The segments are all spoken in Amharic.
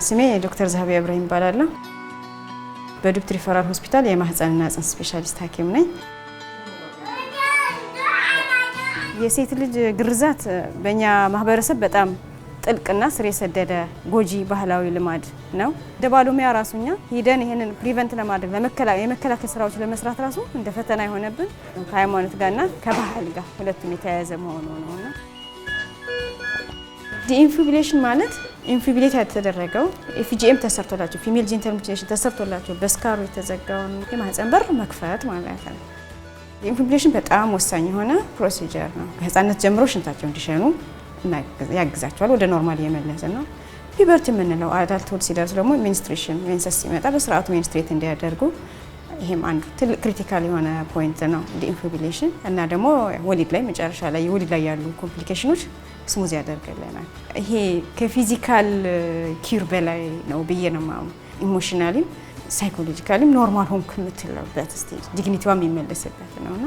ስሜ ዶክተር ዛህቢያ ኢብራሂም ይባላል። በዱብት ሪፈራል ሆስፒታል የማህፀንና ጽንስ ስፔሻሊስት ሐኪም ነኝ። የሴት ልጅ ግርዛት በእኛ ማህበረሰብ በጣም ጥልቅና ስር የሰደደ ጎጂ ባህላዊ ልማድ ነው። እንደ ባለሙያ ራሱኛ ሄደን ይሄንን ፕሪቨንት ለማድረግ የመከላከል ስራዎች ለመስራት ራሱ እንደ ፈተና የሆነብን ከሃይማኖት ጋርና ከባህል ጋር ሁለቱም የተያያዘ መሆኑ ነውና ዲኢንፊቡሌሽን ማለት ኢንፊቡሌት የተደረገው ኤፍጂኤም ተሰርቶላቸው ፊሜል ጄኒታል ሙቲሌሽን ተሰርቶላቸው በስካሩ የተዘጋውን የማህፀን በር መክፈት ማለት ነው። ዲኢንፊቡሌሽን በጣም ወሳኝ የሆነ ፕሮሲጀር ነው። ከህፃነት ጀምሮ ሽንታቸው እንዲሸኑ ያግዛቸዋል፣ ወደ ኖርማል የመለሰ ነው። ፒበርት የምንለው አዳልትሁድ ሲደርስ ደግሞ ሚኒስትሬሽን ሜንሰስ ሲመጣ በስርዓቱ ሚኒስትሬት እንዲያደርጉ ይሄም አንዱ ትልቅ ክሪቲካል የሆነ ፖይንት ነው ዲኢንፊቡሌሽን። እና ደግሞ ወሊድ ላይ መጨረሻ ላይ ወሊድ ላይ ያሉ ኮምፕሊኬሽኖች ስሙዝ ያደርግልናል። ይሄ ከፊዚካል ኪር በላይ ነው ብዬ ነው ማለት ኢሞሽናሊም ሳይኮሎጂካሊም ኖርማል ሆንኩ የምትለበት ስቴጅ ዲግኒቲዋም የሚመለስበት ነውና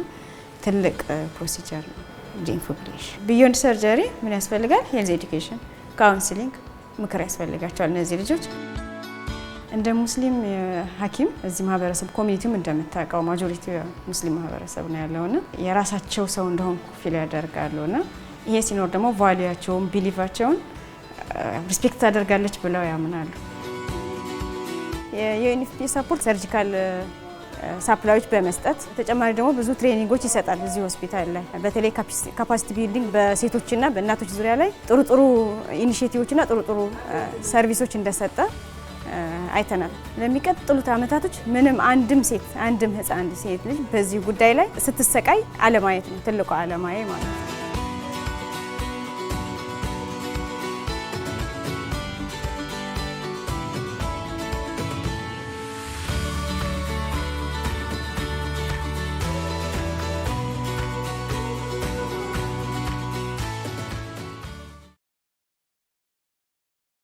ትልቅ ፕሮሲጀር ነው ዲኢንፊቡሌሽን። ቢዮንድ ሰርጀሪ ምን ያስፈልጋል? ሄልዝ ኤዱኬሽን፣ ካውንስሊንግ፣ ምክር ያስፈልጋቸዋል እነዚህ ልጆች። እንደ ሙስሊም ሐኪም እዚህ ማህበረሰብ ኮሚኒቲውም እንደምታውቀው ማጆሪቲ ሙስሊም ማህበረሰብ ነው ያለውና የራሳቸው ሰው እንደሆንኩ ፊል ያደርጋሉና ይሄ ሲኖር ደግሞ ቫልዩአቸውን ቢሊቫቸውን ሪስፔክት ታደርጋለች ብለው ያምናሉ። የዩኤንኤፍፒ ሰፖርት ሰርጂካል ሳፕላዮች በመስጠት ተጨማሪ ደግሞ ብዙ ትሬኒንጎች ይሰጣል እዚህ ሆስፒታል ላይ በተለይ ካፓሲቲ ቢልዲንግ በሴቶችና በእናቶች ዙሪያ ላይ ጥሩ ኢኒሺዬቲቮችና ጥሩ ሰርቪሶች እንደሰጠ አይተናል። ለሚቀጥሉት አመታቶች ምንም አንድም ህፃን ሴት ልጅ በዚህ ጉዳይ ላይ ስትሰቃይ አለማየት ነው ትልቁ አለማየ ማለት ነው።